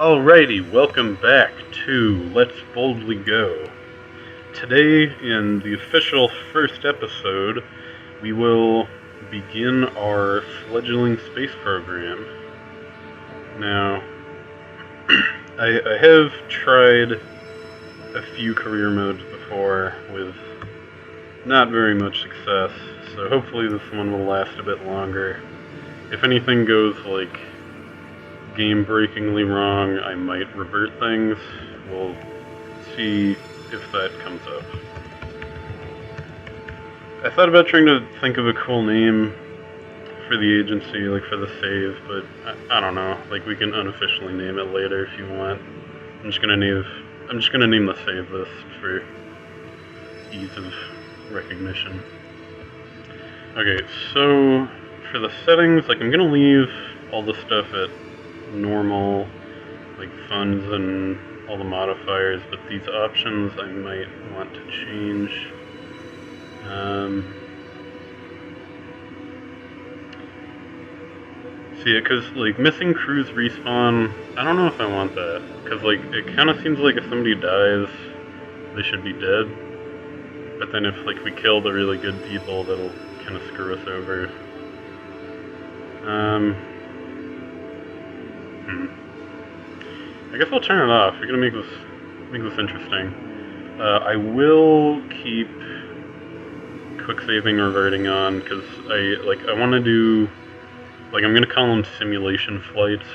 Alrighty, welcome back to Let's Boldly Go. Today, in the official first episode, we will begin our fledgling space program. Now, I have tried a few career modes before with not very much success, so hopefully this one will last a bit longer. If anything goes like game-breakingly wrong, I might revert things. We'll see if that comes up. I thought about trying to think of a cool name for the agency, like for the save, but I don't know. Like we can unofficially name it later if you want. I'm just gonna name the save list for ease of recognition. Okay, so for the settings, like I'm gonna leave all the stuff at normal, like funds and all the modifiers, but these options I might want to change. See, because like missing crews respawn, I don't know if I want that, because like it kind of seems like if somebody dies, they should be dead. But then if like we kill the really good people, that'll kind of screw us over. I guess I'll turn it off. We're gonna make this interesting. I will keep quick saving reverting on because I want to do like I'm gonna call them simulation flights.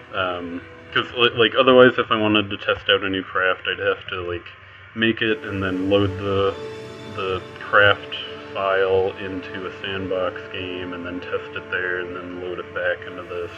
Because like otherwise, if I wanted to test out a new craft, I'd have to like make it and then load the craft file into a sandbox game and then test it there and then load it back into this.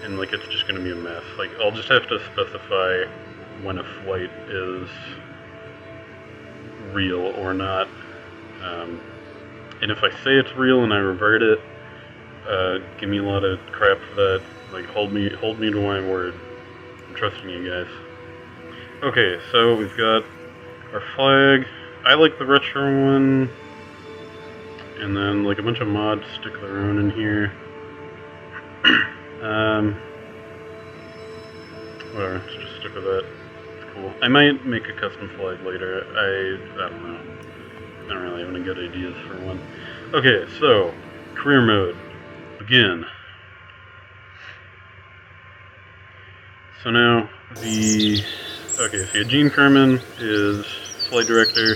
And like it's just going to be a mess. Like I'll just have to specify when a flight is real or not. And if I say it's real and I revert it, give me a lot of crap for that. Like hold me to my word. I'm trusting you guys. Okay, so we've got our flag. I like the retro one. And then like a bunch of mods stick their own in here. Whatever, let's just stick with that. It's cool. I might make a custom flag later. I don't know. I don't really have any good ideas for one. Okay, so career mode. Begin. So now so Gene Kerman is flight director.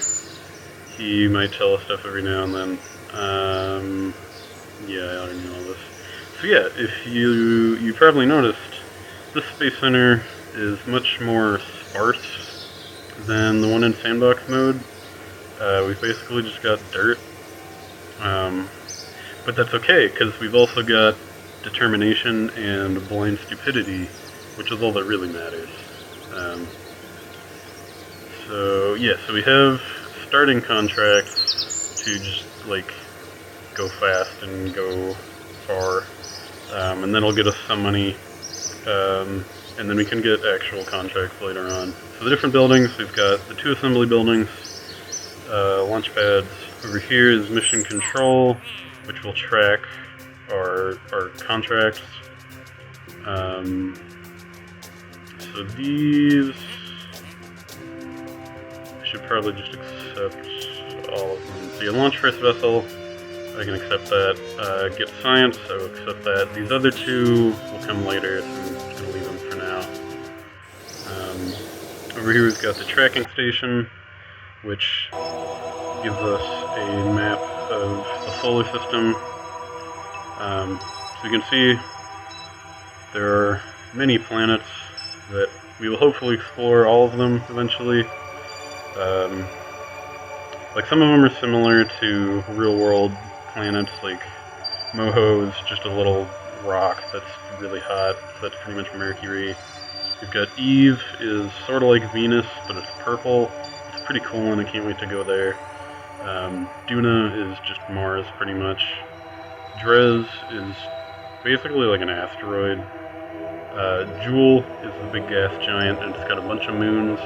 He might tell us stuff every now and then. Yeah, I already know all this. So yeah, if you probably noticed, this Space Center is much more sparse than the one in sandbox mode. We've basically just got dirt. But that's okay, because we've also got determination and blind stupidity, which is all that really matters. So we have starting contracts to just like go fast and go far, and that'll get us some money, and then we can get actual contracts later on. So the different buildings, we've got the 2 assembly buildings, launch pads. Over here is mission control, which will track our contracts. So these I should probably just accept all of them. So you launch first vessel, I can accept that. Get science, I will accept that. These other 2 will come later, so I'm just going to leave them for now. Over here we've got the tracking station, which gives us a map of the solar system. So you can see there are many planets that we will hopefully explore all of them eventually. Like some of them are similar to real-world planets, like Moho is just a little rock that's really hot, so that's pretty much Mercury. We've got Eve is sort of like Venus, but it's purple. It's pretty cool and I can't wait to go there. Duna is just Mars pretty much. Dres is basically like an asteroid. Jewel is the big gas giant and it's got a bunch of moons,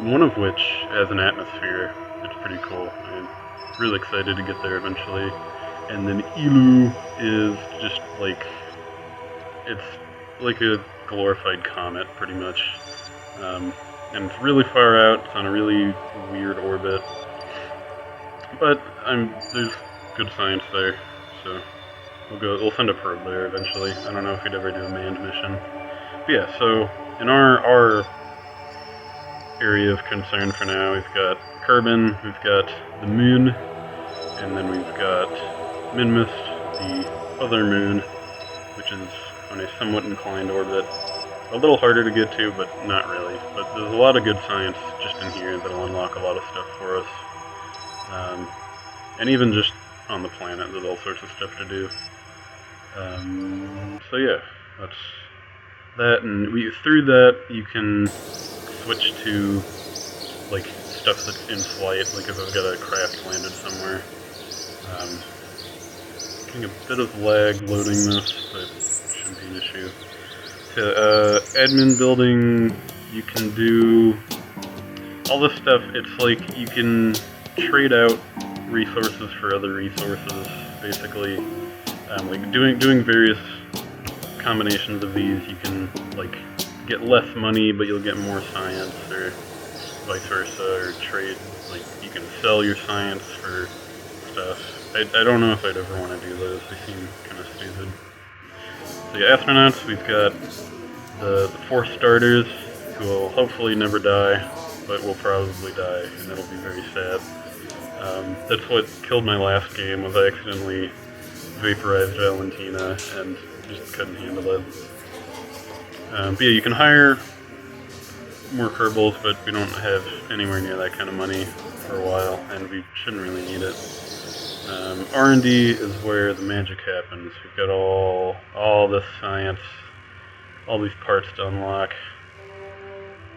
one of which has an atmosphere. It's pretty cool. I'm really excited to get there eventually. And then Ilu is just like, it's like a glorified comet, pretty much. And it's really far out. It's on a really weird orbit, but there's good science there, so we'll send a probe there eventually. I don't know if we'd ever do a manned mission. But yeah, so in our area of concern for now, we've got Kerbin, we've got the moon, and then we've got Minmus, the other moon, which is on a somewhat inclined orbit. A little harder to get to, but not really. But there's a lot of good science just in here that'll unlock a lot of stuff for us. And even just on the planet, there's all sorts of stuff to do. So yeah, that's that, and through that you can switch to like stuff that's in flight, like if I've got a craft landed somewhere. Getting a bit of lag loading this, but shouldn't be an issue. So, admin building, you can do all this stuff. It's like you can trade out resources for other resources, basically. Like doing various combinations of these, you can like get less money, but you'll get more science, or vice versa, or trade. Like you can sell your science for stuff. I don't know if I'd ever want to do those. They seem kind of stupid. So yeah, astronauts, we've got the 4 starters, who will hopefully never die, but will probably die, and it'll be very sad. That's what killed my last game, was I accidentally vaporized Valentina, and just couldn't handle it. But yeah, you can hire more Kerbals, but we don't have anywhere near that kind of money for a while, and we shouldn't really need it. R&D is where the magic happens. We've got all this science, all these parts to unlock.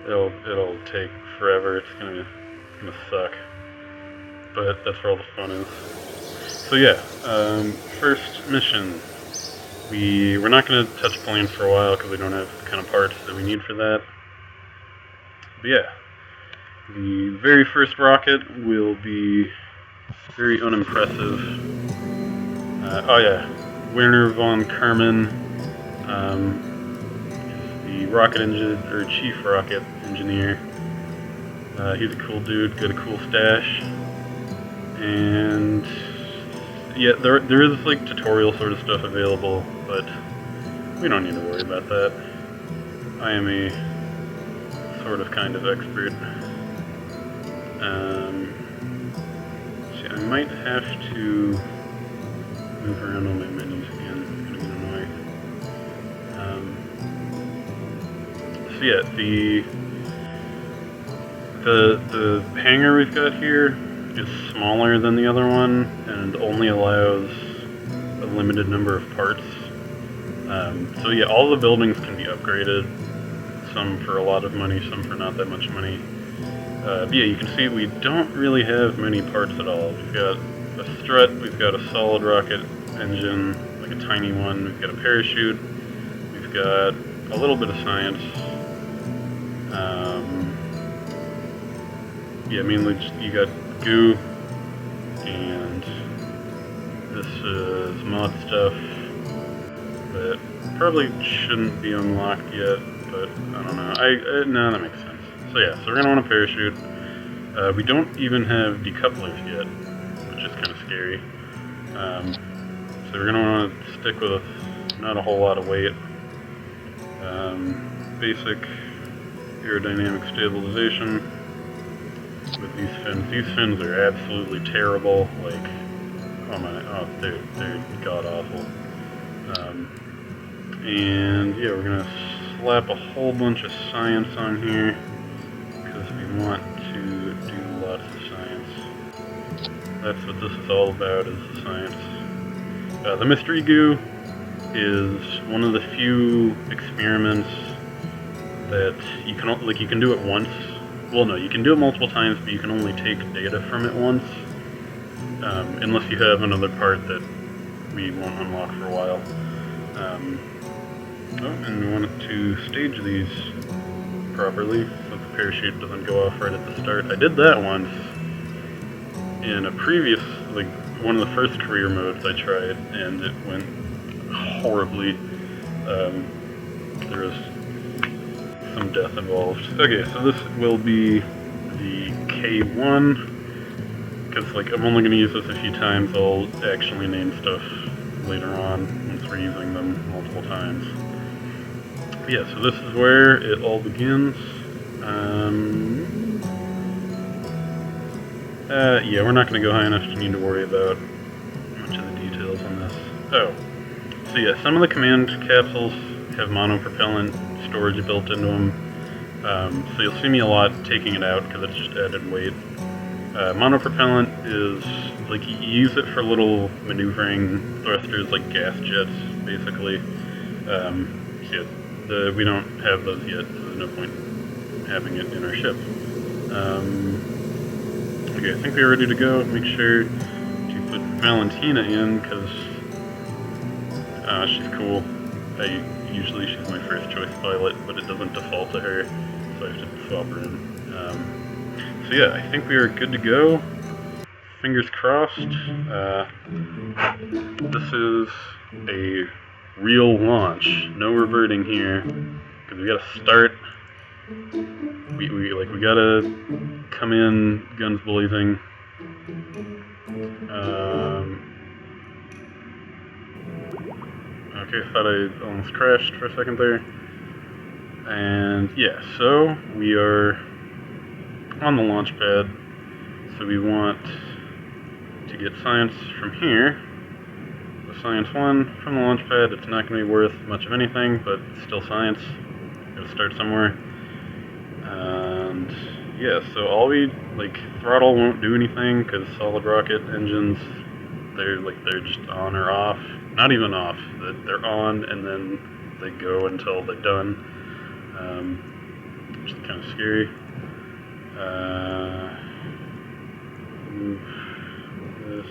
It'll take forever. It's gonna suck, but that's where all the fun is. So yeah, first mission. We're not gonna touch planes for a while because we don't have the kind of parts that we need for that. But yeah, the very first rocket will be very unimpressive. Oh yeah, Werner von Kerman, the rocket chief rocket engineer. He's a cool dude, got a cool stash, and yeah, there is like tutorial sort of stuff available, but we don't need to worry about that. I am a sort of kind of expert. See, I might have to move around on my menus again. It's gonna get annoying. So yeah, the hangar we've got here is smaller than the other one and only allows a limited number of parts. So yeah, all the buildings can be upgraded, some for a lot of money, some for not that much money. But yeah, you can see we don't really have many parts at all. We've got a strut, we've got a solid rocket engine, like a tiny one, we've got a parachute, we've got a little bit of science. Yeah, mainly just, you got goo, and this is mod stuff that probably shouldn't be unlocked yet, but I don't know. No, that makes sense. So yeah, so we're gonna want a parachute. We don't even have decouplers yet, which is kind of scary. So we're gonna want to stick with not a whole lot of weight. Basic aerodynamic stabilization with these fins. These fins are absolutely terrible. Like, they're god awful. And yeah, we're gonna slap a whole bunch of science on here because we want to do lots of science. That's what this is all about, is the science. The mystery goo is one of the few experiments that you can do it once. Well, no, you can do it multiple times, but you can only take data from it once, unless you have another part that we won't unlock for a while. And we want to stage these properly so the parachute doesn't go off right at the start. I did that once in a previous, like, one of the first career modes I tried, and it went horribly. there was some death involved. Okay, so this will be the K1, because like I'm only going to use this a few times. I'll actually name stuff later on once we're using them multiple times. But yeah, so this is where it all begins. Yeah, we're not going to go high enough to need to worry about much of the details on this. Oh, so yeah, some of the command capsules have monopropellant storage built into them. So you'll see me a lot taking it out because it's just added weight. Monopropellant is like you use it for little maneuvering thrusters like gas jets, basically. So yeah, we don't have those yet, so there's no point having it in our ship. Okay, I think we're ready to go. Make sure to put Valentina in because she's cool. Usually she's my first choice pilot, but it doesn't default to her, so I have to swap her in. So yeah, I think we are good to go. Fingers crossed. This is a real launch. No reverting here, because we gotta start. We gotta come in guns blazing. Okay, thought I almost crashed for a second there. And yeah, so we are on the launch pad. So we want to get science from here. The science 1 from the launch pad. It's not going to be worth much of anything, but it's still science. Gotta start somewhere. And yeah, so all throttle won't do anything because solid rocket engines, they're just on or off. Not even off. They're on and then they go until they're done. Which is kind of scary. Move this.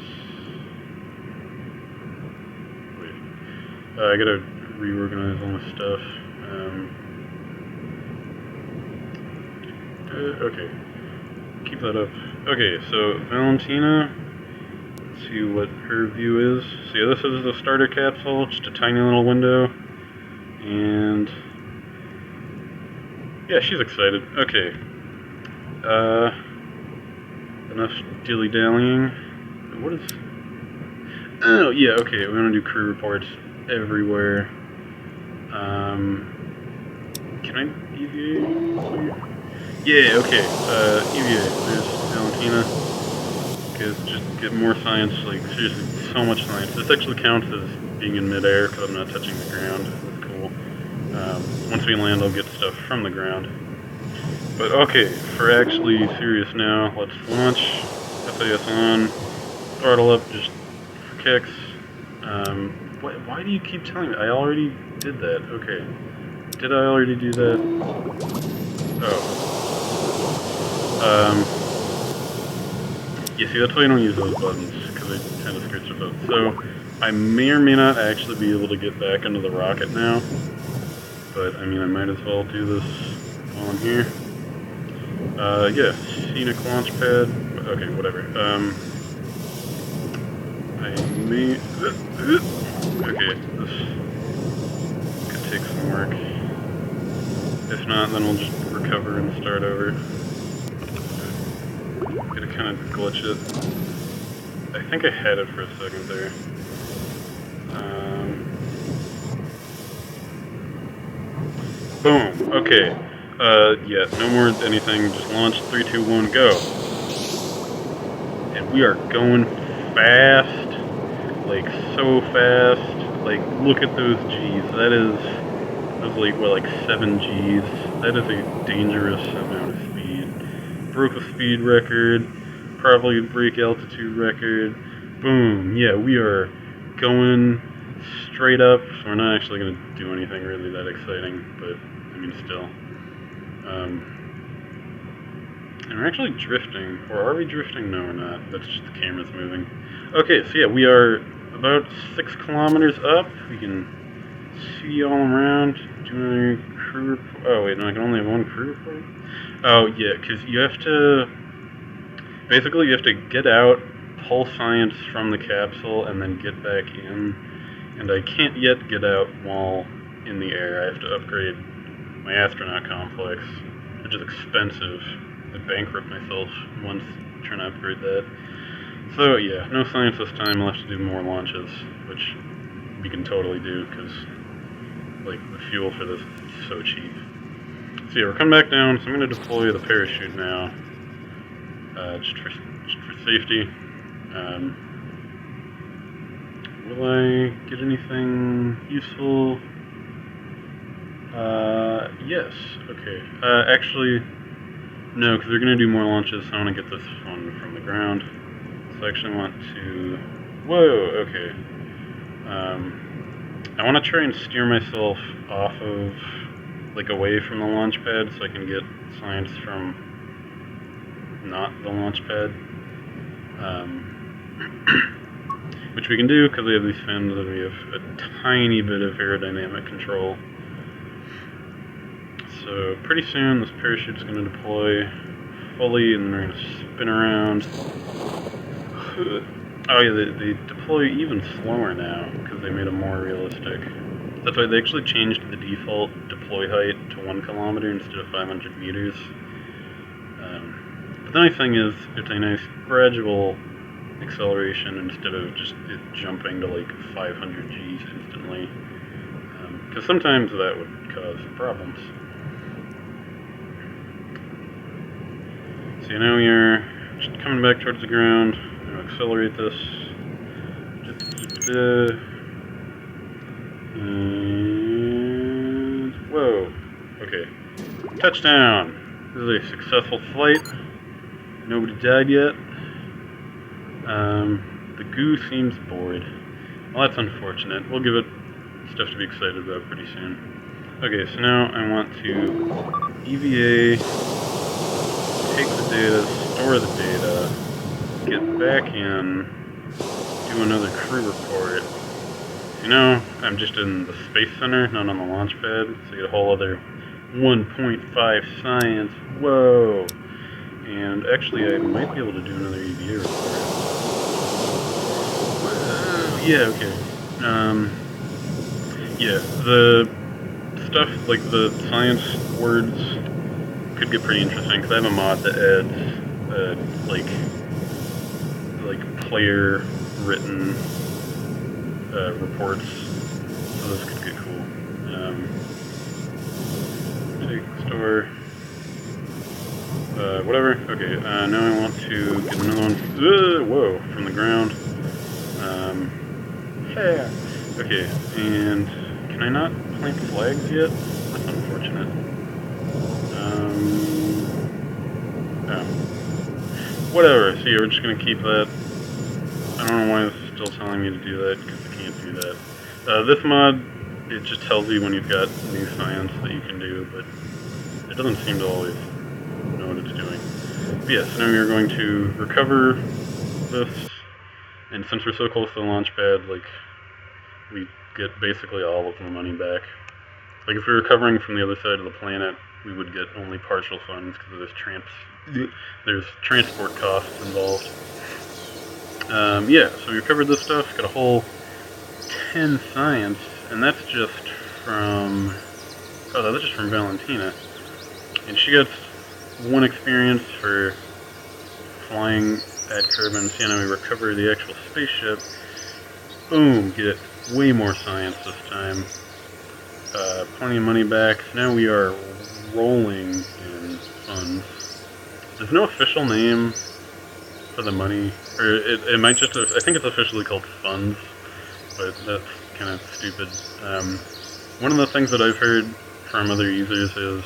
Wait. I gotta reorganize all my stuff. Okay. Keep that up. Okay, so Valentina, let's see what her view is. So yeah, this is the starter capsule, just a tiny little window. And yeah, she's excited. Okay. Enough dilly-dallying. What is... Oh, yeah, okay, we want to do crew reports everywhere. Can I EVA? Yeah, okay, EVA. There's Valentina. Because just get more science, like, seriously, so much science. This actually counts as being in midair because I'm not touching the ground. That's cool. Once we land, I'll get stuff from the ground. But okay, for actually serious now, let's launch. SAS on. Throttle up just for kicks. Why do you keep telling me? I already did that. Okay. Did I already do that? Oh. Yeah, see, that's why I don't use those buttons, because they tend to screw stuff up. So, I may or may not actually be able to get back into the rocket now. But, I mean, I might as well do this while I'm here. Yeah, scenic launch pad. Okay, whatever. I may... Okay, this could take some work. If not, then we'll just recover and start over. Gotta kind of glitch it. I think I had it for a second there. Boom. Okay. Yeah, no more anything. Just launch. 3, 2, 1, go. And we are going fast. Like, so fast. Like, look at those G's. That's like, what, like 7 G's. That is a dangerous amount of speed. Broke a speed record. Probably a break altitude record. Boom. Yeah, we are going straight up. So we're not actually going to do anything really that exciting, but, I mean, still. And we're actually drifting. Or are we drifting? No, we're not. That's just the camera's moving. Okay, so yeah, we are about 6 kilometers up. We can see all around. Do another crew report. Oh, wait, no, I can only have one crew report? Oh, yeah, because you have to... Basically, you have to get out, pull science from the capsule, and then get back in. And I can't yet get out while in the air. I have to upgrade my astronaut complex, which is expensive. I bankrupt myself once trying to upgrade that. So yeah, no science this time. I'll have to do more launches, which we can totally do because like the fuel for this is so cheap. So yeah, we're coming back down. So I'm going to deploy the parachute now, just for safety. Will I get anything useful? Yes. Okay. Actually, no, because they're going to do more launches, so I want to get this one from the ground. So I actually want to... Whoa, okay. I want to try and steer myself off of, like, away from the launch pad so I can get science from not the launch pad. Which we can do because we have these fins and we have a tiny bit of aerodynamic control. So pretty soon this parachute's going to deploy fully and then we're going to spin around. Oh yeah, they deploy even slower now because they made them more realistic. That's why they actually changed the default deploy height to 1 kilometer instead of 500 meters. But the nice thing is it's a nice gradual acceleration instead of just it jumping to like 500 Gs instantly. Because sometimes that would cause problems. So now we are just coming back towards the ground. I'm going to accelerate this. And whoa. Okay. Touchdown! This is a successful flight. Nobody died yet. The goo seems bored. Well, that's unfortunate. We'll give it stuff to be excited about pretty soon. Okay, so now I want to EVA, take the data, store the data, get back in, do another crew report. You know, I'm just in the Space Center, not on the launch pad, so you get a whole other 1.5 science. Whoa! And actually, I might be able to do another EVA report. Yeah, okay. Yeah, the stuff, like the science words, could get pretty interesting, because I have a mod that adds, like player-written reports, so this could get cool. Take, store, whatever. Okay, now I want to get another one, whoa, from the ground. Yeah. Okay, and can I not plant flags yet? That's unfortunate. Oh. Whatever, so yeah, we're just gonna keep that. I don't know why this is still telling me to do that, because I can't do that. This mod, it just tells you when you've got new science that you can do, but it doesn't seem to always know what it's doing. But yeah, so now we are going to recover this, and since we're so close to the launch pad, like, we get basically all of the money back. Like, if we were recovering from the other side of the planet, we would get only partial funds because there's transport costs involved. Yeah, so we recovered this stuff, got a whole 10 science, and that's just from, that's just from Valentina. And she gets 1 experience for flying at Kerbin. So now we recover the actual spaceship. Boom, get way more science this time. Plenty of money back. Now we are rolling in funds. There's no official name for the money, or it might just, I think it's officially called funds, but that's kind of stupid. One of the things that I've heard from other users is,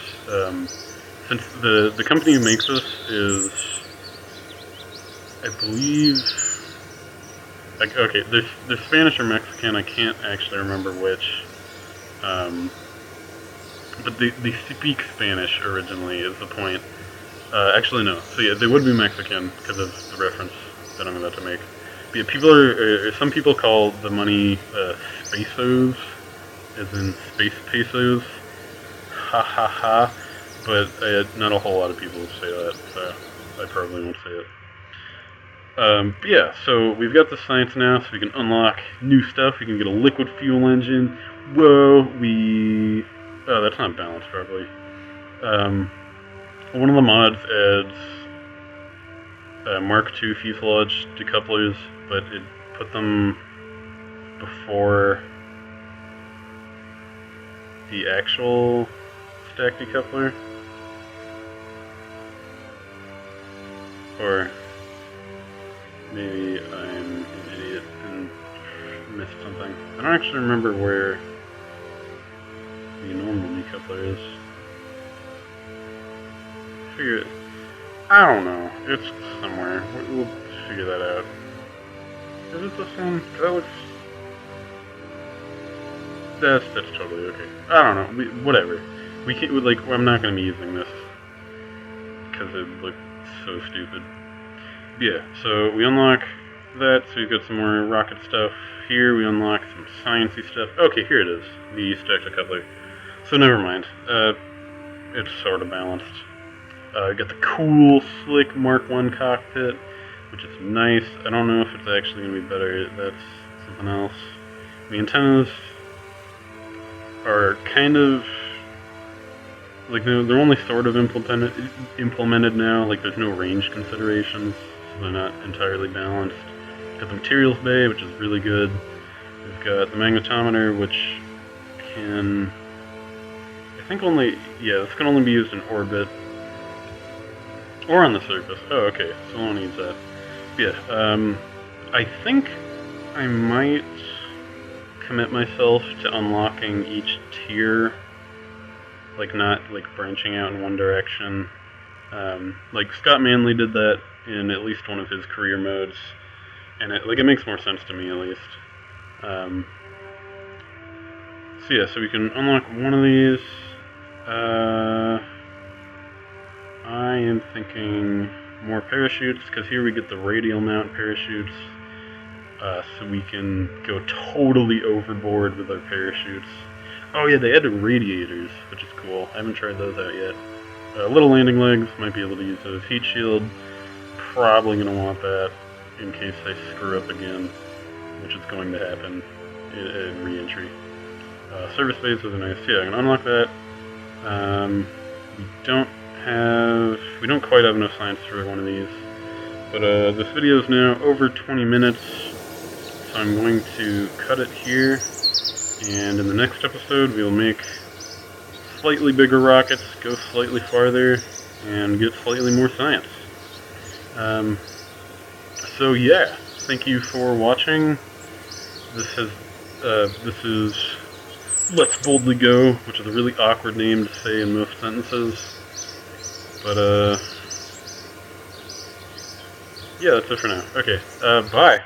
since the company who makes this is, I believe, like, okay, they're Spanish or Mexican, I can't actually remember which, but they speak Spanish originally, is the point. Actually, no. So yeah, they would be Mexican because of the reference that I'm about to make. But yeah, some people call the money pesos, as in space pesos. Ha ha ha. But not a whole lot of people say that, so I probably won't say it. But yeah, so we've got the science now, so we can unlock new stuff. We can get a liquid fuel engine, whoa, oh, that's not balanced properly. One of the mods adds Mark II fuselage decouplers, but it put them before the actual stack decoupler. Or maybe I'm an idiot and missed something. I don't actually remember where the normal decoupler is. Figure it. I don't know. It's somewhere. We'll figure that out. Is it this one? That looks. That's totally okay. I don't know. Whatever. We can't. Like, I'm not gonna be using this because it looks so stupid. Yeah. So we unlock that. So we've got some more rocket stuff here. We unlock some sciencey stuff. Okay, here it is. The stack decoupler. So never mind. It's sort of balanced. Got the cool, slick Mark I cockpit, which is nice. I don't know if it's actually going to be better. That's something else. The antennas are kind of like they're only sort of implemented now. Like there's no range considerations, so they're not entirely balanced. Got the materials bay, which is really good. We've got the magnetometer, which can this can only be used in orbit. Or on the surface. Oh, okay. So I don't use that. Yeah. I think I might commit myself to unlocking each tier, like not like branching out in one direction. Like Scott Manley did that in at least one of his career modes, and it makes more sense to me at least. So yeah, so we can unlock one of these. I am thinking more parachutes, because here we get the radial mount parachutes, so we can go totally overboard with our parachutes. Oh yeah, they added radiators, which is cool. I haven't tried those out yet. Little landing legs, might be able to use those. Heat shield, probably going to want that in case I screw up again, which is going to happen in re-entry. Service bays are nice. Yeah, I'm going to unlock that. We don't quite have enough science for one of these, but this video is now over 20 minutes, so I'm going to cut it here, and in the next episode we'll make slightly bigger rockets, go slightly farther, and get slightly more science. So yeah, thank you for watching. This is Let's Boldly Go, which is a really awkward name to say in most sentences. But, yeah, that's it for now. Okay, bye.